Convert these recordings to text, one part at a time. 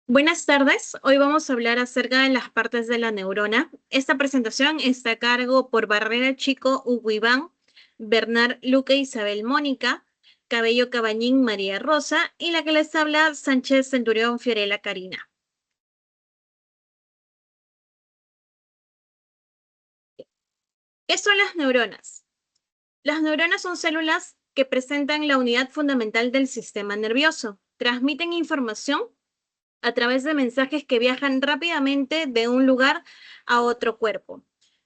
Buenas tardes, hoy vamos a hablar acerca de las partes de la neurona. Esta presentación está a cargo por Barrera Chico, Hugo Iván, Bernard Luque, Isabel Mónica, Cabello Cabañín, María Rosa y la que les habla Sánchez Centurión Fiorella Karina. ¿Qué son las neuronas? Las neuronas son células que presentan la unidad fundamental del sistema nervioso. Transmiten información a través de mensajes que viajan rápidamente de un lugar a otro cuerpo.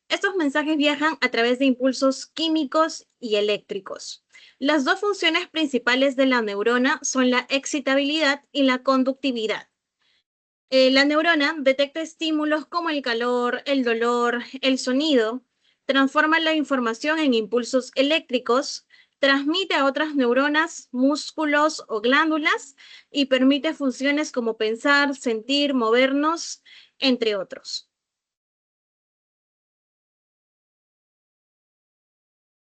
Estos mensajes viajan a través de impulsos químicos y eléctricos. Las dos funciones principales de la neurona son la excitabilidad y la conductividad. La neurona detecta estímulos como el calor, el dolor, el sonido, transforma la información en impulsos eléctricos, transmite a otras neuronas, músculos o glándulas y permite funciones como pensar, sentir, movernos, entre otros.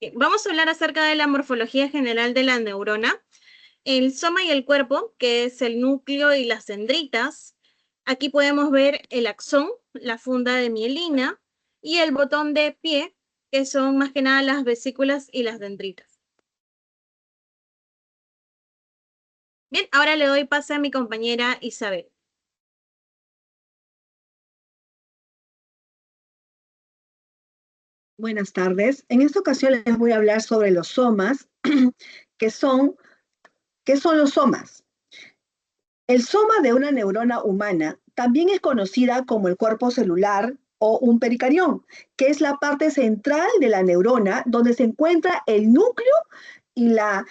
Bien, vamos a hablar acerca de la morfología general de la neurona. El soma y el cuerpo, que es el núcleo y las dendritas. Aquí podemos ver el axón, la funda de mielina, y el botón de pie, que son más que nada las vesículas y las dendritas. Bien, ahora le doy pase a mi compañera Isabel. Buenas tardes. En esta ocasión les voy a hablar sobre los somas, que son, ¿qué son los somas? El soma de una neurona humana también es conocida como el cuerpo celular o un pericarión, que es la parte central de la neurona donde se encuentra el núcleo y la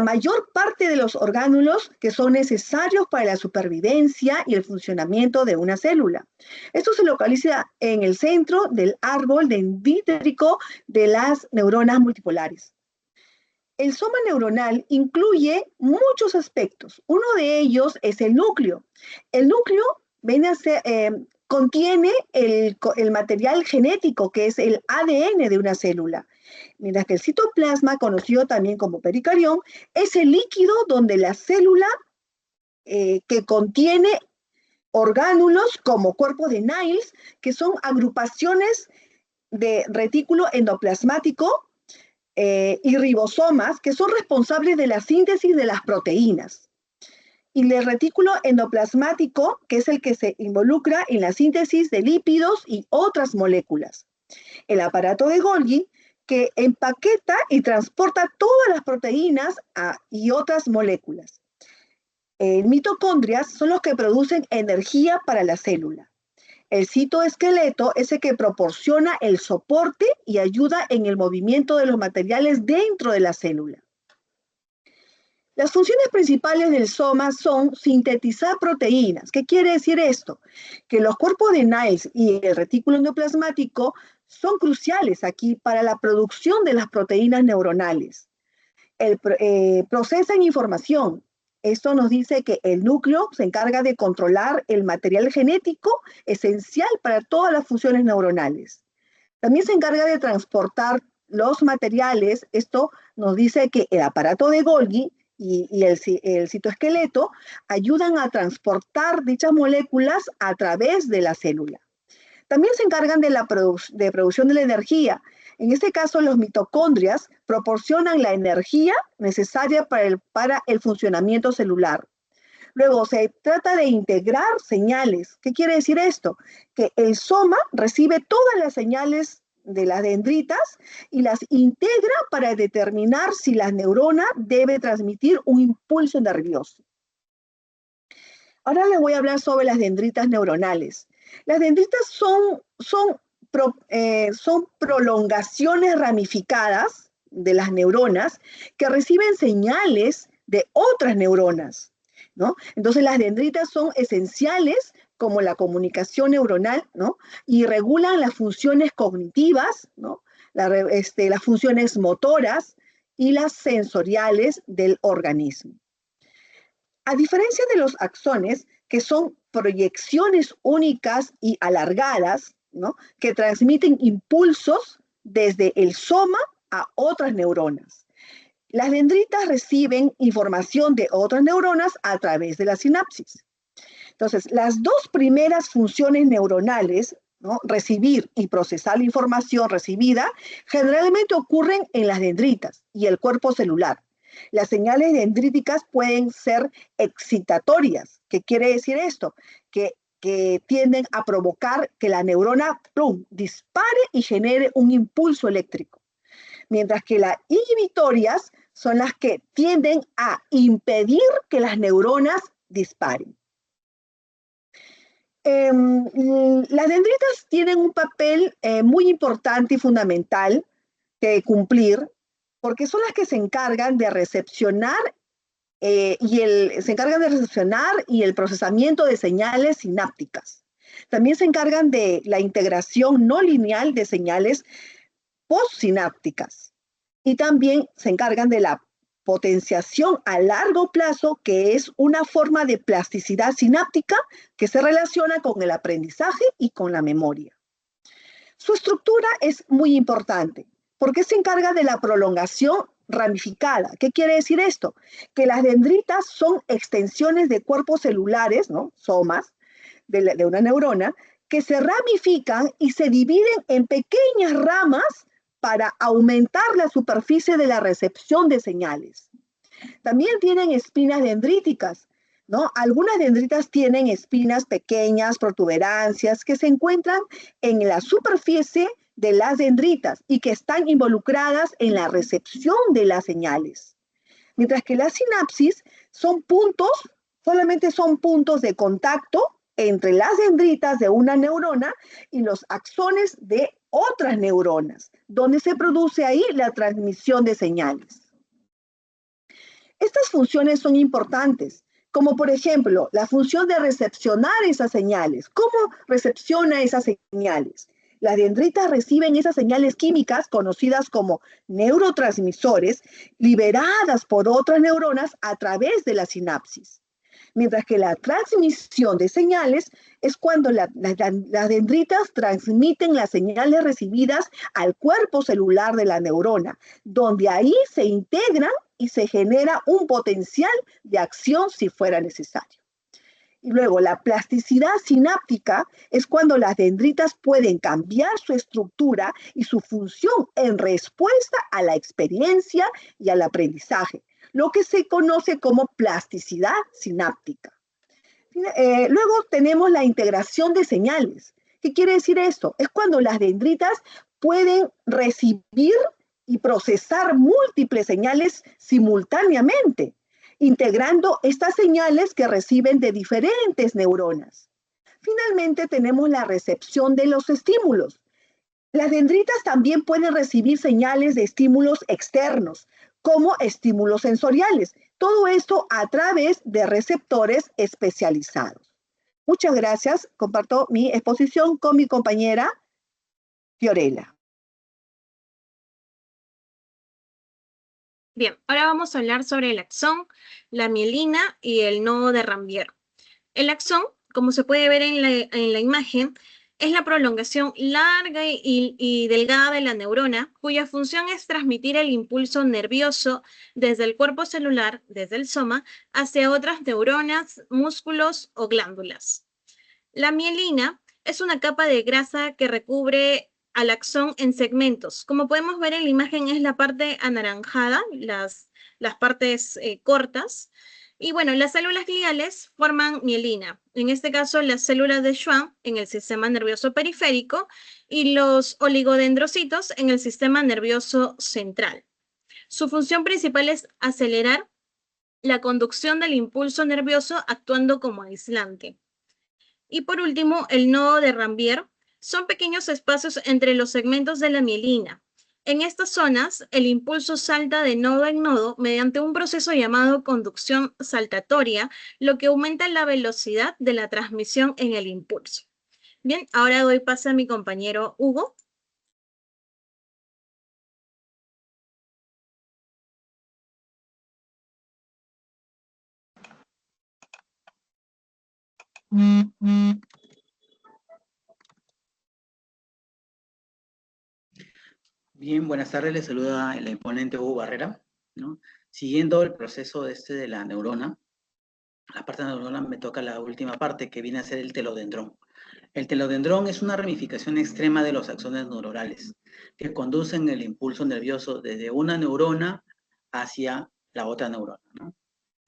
mayor parte de los orgánulos que son necesarios para la supervivencia y el funcionamiento de una célula. Esto se localiza en el centro del árbol dendrítico de las neuronas multipolares. El soma neuronal incluye muchos aspectos. Uno de ellos es el núcleo. El núcleo contiene el material genético, que es el ADN de una célula. Mientras que el citoplasma, conocido también como pericarión, es el líquido donde la célula que contiene orgánulos como cuerpos de Niles, que son agrupaciones de retículo endoplasmático y ribosomas, que son responsables de la síntesis de las proteínas. Y el retículo endoplasmático, que es el que se involucra en la síntesis de lípidos y otras moléculas. El aparato de Golgi, que empaqueta y transporta todas las proteínas y otras moléculas. Mitocondrias son los que producen energía para la célula. El citoesqueleto es el que proporciona el soporte y ayuda en el movimiento de los materiales dentro de la célula. Las funciones principales del soma son sintetizar proteínas. ¿Qué quiere decir esto? Que los cuerpos de Niles y el retículo endoplasmático son cruciales aquí para la producción de las proteínas neuronales. Procesan información. Esto nos dice que el núcleo se encarga de controlar el material genético esencial para todas las funciones neuronales. También se encarga de transportar los materiales. Esto nos dice que el aparato de Golgi y el citoesqueleto ayudan a transportar dichas moléculas a través de la célula. También se encargan de la producción de la energía. En este caso, los mitocondrias proporcionan la energía necesaria para el funcionamiento celular. Luego, se trata de integrar señales. ¿Qué quiere decir esto? Que el soma recibe todas las señales de las dendritas y las integra para determinar si la neurona debe transmitir un impulso nervioso. Ahora les voy a hablar sobre las dendritas neuronales. Las dendritas son prolongaciones ramificadas de las neuronas que reciben señales de otras neuronas, ¿no? Entonces las dendritas son esenciales como la comunicación neuronal, ¿no? Y regulan las funciones cognitivas, ¿no? Las funciones motoras y las sensoriales del organismo. A diferencia de los axones, que son proyecciones únicas y alargadas, ¿no? Que transmiten impulsos desde el soma a otras neuronas. Las dendritas reciben información de otras neuronas a través de la sinapsis. Entonces, las dos primeras funciones neuronales, ¿no? Recibir y procesar la información recibida, generalmente ocurren en las dendritas y el cuerpo celular. Las señales dendríticas pueden ser excitatorias. ¿Qué quiere decir esto? Que tienden a provocar que la neurona plum, dispare y genere un impulso eléctrico. Mientras que las inhibitorias son las que tienden a impedir que las neuronas disparen. Las dendritas tienen un papel muy importante y fundamental que cumplir, porque son las que se encargan de recepcionar y el procesamiento de señales sinápticas. También se encargan de la integración no lineal de señales postsinápticas y también se encargan de la potenciación a largo plazo, que es una forma de plasticidad sináptica que se relaciona con el aprendizaje y con la memoria. Su estructura es muy importante porque se encarga de la prolongación ramificada. ¿Qué quiere decir esto? Que las dendritas son extensiones de cuerpos celulares, ¿no? Somas, de una neurona, que se ramifican y se dividen en pequeñas ramas para aumentar la superficie de la recepción de señales. También tienen espinas dendríticas, ¿no? Algunas dendritas tienen espinas pequeñas, protuberancias, que se encuentran en la superficie de las dendritas y que están involucradas en la recepción de las señales. Mientras que las sinapsis son puntos, solamente son puntos de contacto entre las dendritas de una neurona y los axones de otras neuronas, donde se produce ahí la transmisión de señales. Estas funciones son importantes, como por ejemplo la función de recepcionar esas señales. ¿Cómo recepciona esas señales? Las dendritas reciben esas señales químicas conocidas como neurotransmisores liberadas por otras neuronas a través de la sinapsis. Mientras que la transmisión de señales es cuando las dendritas transmiten las señales recibidas al cuerpo celular de la neurona, donde ahí se integran y se genera un potencial de acción si fuera necesario. Y luego, la plasticidad sináptica es cuando las dendritas pueden cambiar su estructura y su función en respuesta a la experiencia y al aprendizaje, lo que se conoce como plasticidad sináptica. Luego tenemos la integración de señales. ¿Qué quiere decir esto? Es cuando las dendritas pueden recibir y procesar múltiples señales simultáneamente, integrando estas señales que reciben de diferentes neuronas. Finalmente tenemos la recepción de los estímulos. Las dendritas también pueden recibir señales de estímulos externos, como estímulos sensoriales. Todo esto a través de receptores especializados. Muchas gracias. Comparto mi exposición con mi compañera Fiorella. Bien, ahora vamos a hablar sobre el axón, la mielina y el nodo de Ranvier. El axón, como se puede ver en la imagen, es la prolongación larga y delgada de la neurona, cuya función es transmitir el impulso nervioso desde el cuerpo celular, desde el soma, hacia otras neuronas, músculos o glándulas. La mielina es una capa de grasa que recubre al axón en segmentos. Como podemos ver en la imagen, es la parte anaranjada, las partes cortas. Y bueno, las células gliales forman mielina. En este caso, las células de Schwann en el sistema nervioso periférico y los oligodendrocitos en el sistema nervioso central. Su función principal es acelerar la conducción del impulso nervioso actuando como aislante. Y por último, el nodo de Ranvier son pequeños espacios entre los segmentos de la mielina. En estas zonas, el impulso salta de nodo en nodo mediante un proceso llamado conducción saltatoria, lo que aumenta la velocidad de la transmisión en el impulso. Bien, ahora doy paso a mi compañero Hugo. Bien, buenas tardes, les saluda el ponente Hugo Barrera, ¿no? Siguiendo el proceso de la neurona, la parte neuronal me toca la última parte, que viene a ser el telodendrón. El telodendrón es una ramificación extrema de los axones neuronales que conducen el impulso nervioso desde una neurona hacia la otra neurona, ¿no?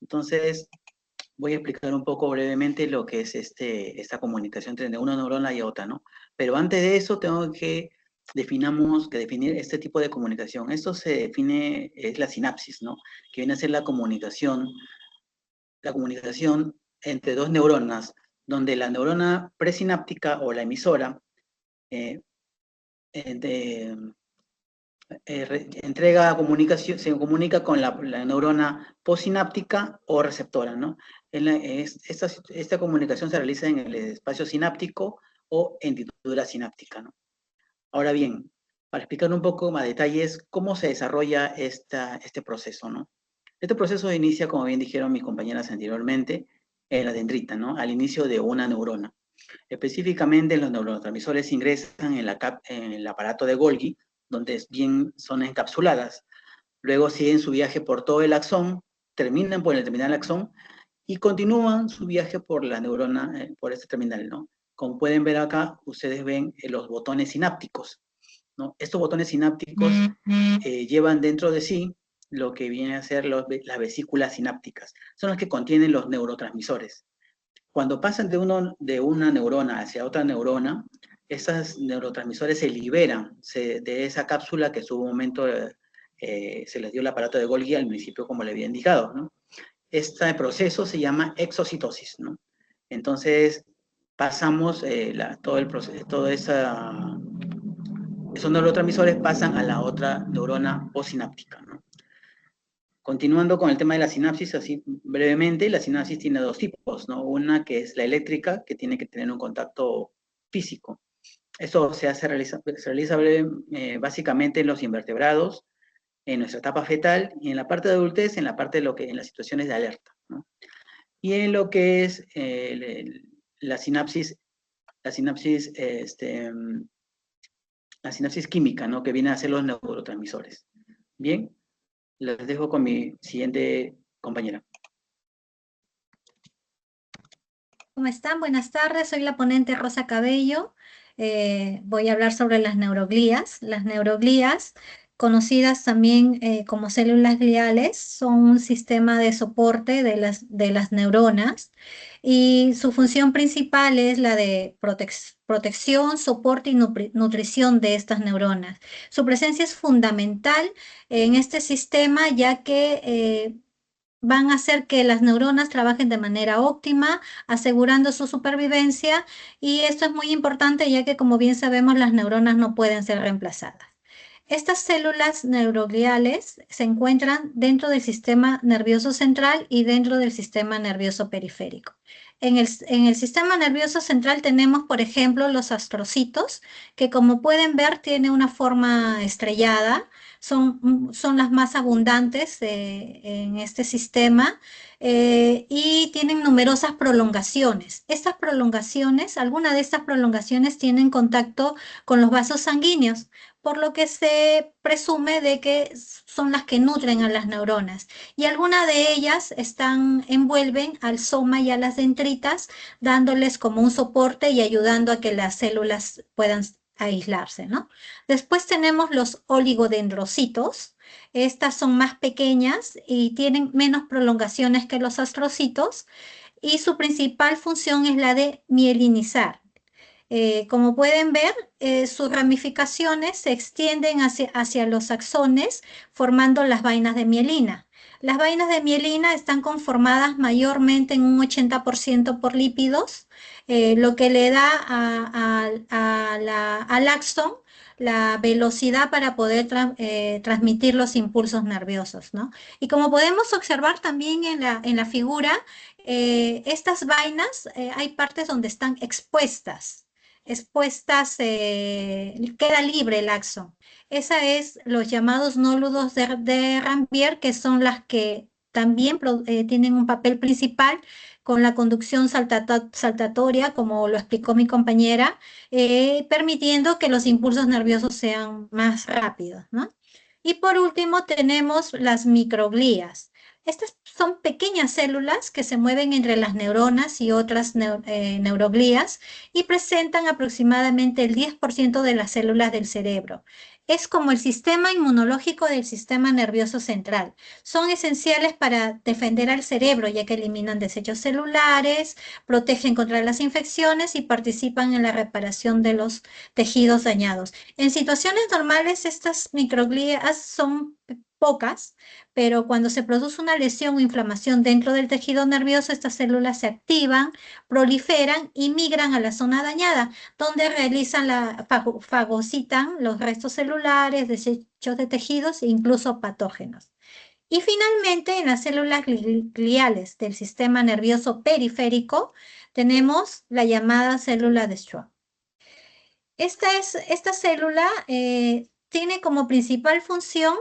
Entonces, voy a explicar un poco brevemente lo que es esta comunicación entre una neurona y otra, ¿no? Pero antes de eso tengo que definir este tipo de comunicación. Esto se define, es la sinapsis, ¿no? Que viene a ser la comunicación entre dos neuronas, donde la neurona presináptica o la emisora eh, entrega comunicación, se comunica con la neurona posináptica o receptora, ¿no? Esta comunicación se realiza en el espacio sináptico o hendidura sináptica, ¿no? Ahora bien, para explicar un poco más detalles cómo se desarrolla este proceso, ¿no? Este proceso inicia, como bien dijeron mis compañeras anteriormente, en la dendrita, ¿no? Al inicio de una neurona. Específicamente, los neurotransmisores ingresan en el aparato de Golgi, donde son encapsuladas. Luego siguen su viaje por todo el axón, terminan por el terminal axón y continúan su viaje por la neurona, por este terminal, ¿no? Como pueden ver acá, ustedes ven los botones sinápticos, ¿no? Estos botones sinápticos llevan dentro de sí lo que viene a ser las vesículas sinápticas. Son las que contienen los neurotransmisores. Cuando pasan de una neurona hacia otra neurona, esos neurotransmisores se liberan de esa cápsula que en su momento se les dio el aparato de Golgi al principio, como le había indicado, ¿no? Este proceso se llama exocitosis, ¿no? Entonces, pasamos todo el proceso, esos neurotransmisores pasan a la otra neurona postsináptica, ¿no? Continuando con el tema de la sinapsis, así brevemente, la sinapsis tiene dos tipos, ¿no? Una que es la eléctrica, que tiene que tener un contacto físico. Eso se realiza básicamente en los invertebrados, en nuestra etapa fetal, y en la parte de adultez, en las situaciones de alerta, ¿no? Y en lo que es la sinapsis química, ¿no? Que viene a ser los neurotransmisores. Bien, les dejo con mi siguiente compañera. ¿Cómo están? Buenas tardes, soy la ponente Rosa Cabello. Voy a hablar sobre las neuroglías. Las neuroglías, conocidas también como células gliales, son un sistema de soporte de las neuronas y su función principal es la de protección, soporte y nutrición de estas neuronas. Su presencia es fundamental en este sistema ya que van a hacer que las neuronas trabajen de manera óptima, asegurando su supervivencia, y esto es muy importante ya que, como bien sabemos, las neuronas no pueden ser reemplazadas. Estas células neurogliales se encuentran dentro del sistema nervioso central y dentro del sistema nervioso periférico. En el sistema nervioso central tenemos, por ejemplo, los astrocitos, que como pueden ver tiene una forma estrellada. Son las más abundantes en este sistema y tienen numerosas prolongaciones. Algunas de estas prolongaciones tienen contacto con los vasos sanguíneos, por lo que se presume de que son las que nutren a las neuronas. Y algunas de ellas envuelven al soma y a las dendritas, dándoles como un soporte y ayudando a que las células puedan aislarse, ¿no? Después tenemos los oligodendrocitos. Estas son más pequeñas y tienen menos prolongaciones que los astrocitos, y su principal función es la de mielinizar. Como pueden ver, sus ramificaciones se extienden hacia los axones, formando las vainas de mielina. Las vainas de mielina están conformadas mayormente en un 80% por lípidos, lo que le da al axón la velocidad para poder transmitir los impulsos nerviosos, ¿no? Y como podemos observar también en la figura, estas vainas, hay partes donde están expuestas, queda libre el axón. Esa es los llamados nódulos de Rampier, que son las que también tienen un papel principal con la conducción saltatoria, como lo explicó mi compañera, permitiendo que los impulsos nerviosos sean más rápidos, ¿no? Y por último tenemos las microglías. Estas son pequeñas células que se mueven entre las neuronas y otras neuroglías y presentan aproximadamente el 10% de las células del cerebro. Es como el sistema inmunológico del sistema nervioso central. Son esenciales para defender al cerebro, ya que eliminan desechos celulares, protegen contra las infecciones y participan en la reparación de los tejidos dañados. En situaciones normales, estas microglías son pocas, pero cuando se produce una lesión o inflamación dentro del tejido nervioso, estas células se activan, proliferan y migran a la zona dañada, donde fagocitan los restos celulares, desechos de tejidos e incluso patógenos. Y finalmente, en las células gliales del sistema nervioso periférico, tenemos la llamada célula de Schwann. Esta célula tiene como principal función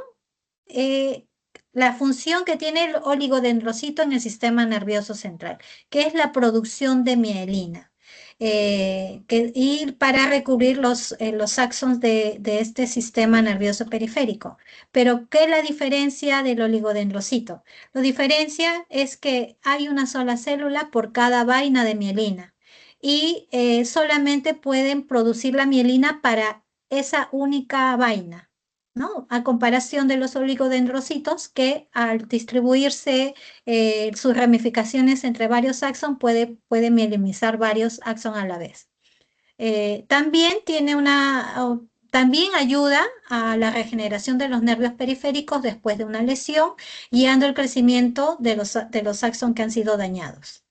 la función que tiene el oligodendrocito en el sistema nervioso central, que es la producción de mielina. Y para recubrir los axones de este sistema nervioso periférico. Pero, ¿qué es la diferencia del oligodendrocito? La diferencia es que hay una sola célula por cada vaina de mielina y solamente pueden producir la mielina para esa única vaina, ¿no? A comparación de los oligodendrocitos que al distribuirse sus ramificaciones entre varios axones puede mielinizar varios axones a la vez. También ayuda a la regeneración de los nervios periféricos después de una lesión, guiando el crecimiento de los axones que han sido dañados.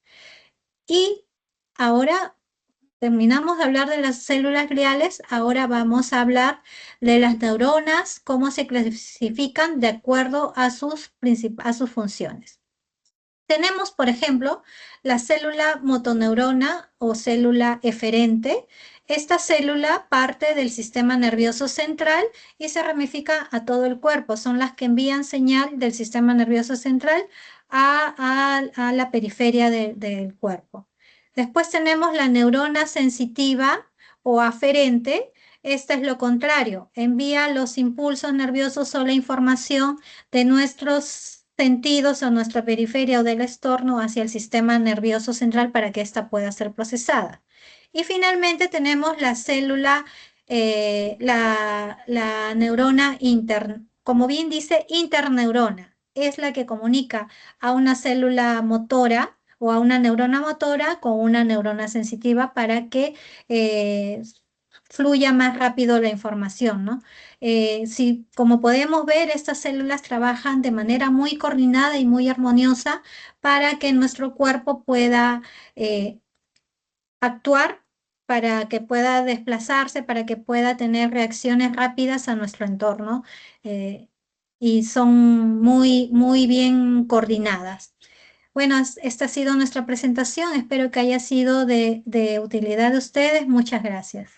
Y ahora terminamos de hablar de las células gliales, ahora vamos a hablar de las neuronas, cómo se clasifican de acuerdo a sus funciones. Tenemos, por ejemplo, la célula motoneurona o célula eferente. Esta célula parte del sistema nervioso central y se ramifica a todo el cuerpo. Son las que envían señal del sistema nervioso central a la periferia del cuerpo. Después tenemos la neurona sensitiva o aferente. Esta es lo contrario, envía los impulsos nerviosos o la información de nuestros sentidos o nuestra periferia o del entorno hacia el sistema nervioso central para que ésta pueda ser procesada. Y finalmente tenemos la célula, la neurona como bien dice, interneurona. Es la que comunica a una célula motora o a una neurona motora con una neurona sensitiva para que fluya más rápido la información, ¿no? Como podemos ver, estas células trabajan de manera muy coordinada y muy armoniosa para que nuestro cuerpo pueda actuar, para que pueda desplazarse, para que pueda tener reacciones rápidas a nuestro entorno y son muy, muy bien coordinadas. Bueno, esta ha sido nuestra presentación. Espero que haya sido de utilidad de ustedes. Muchas gracias.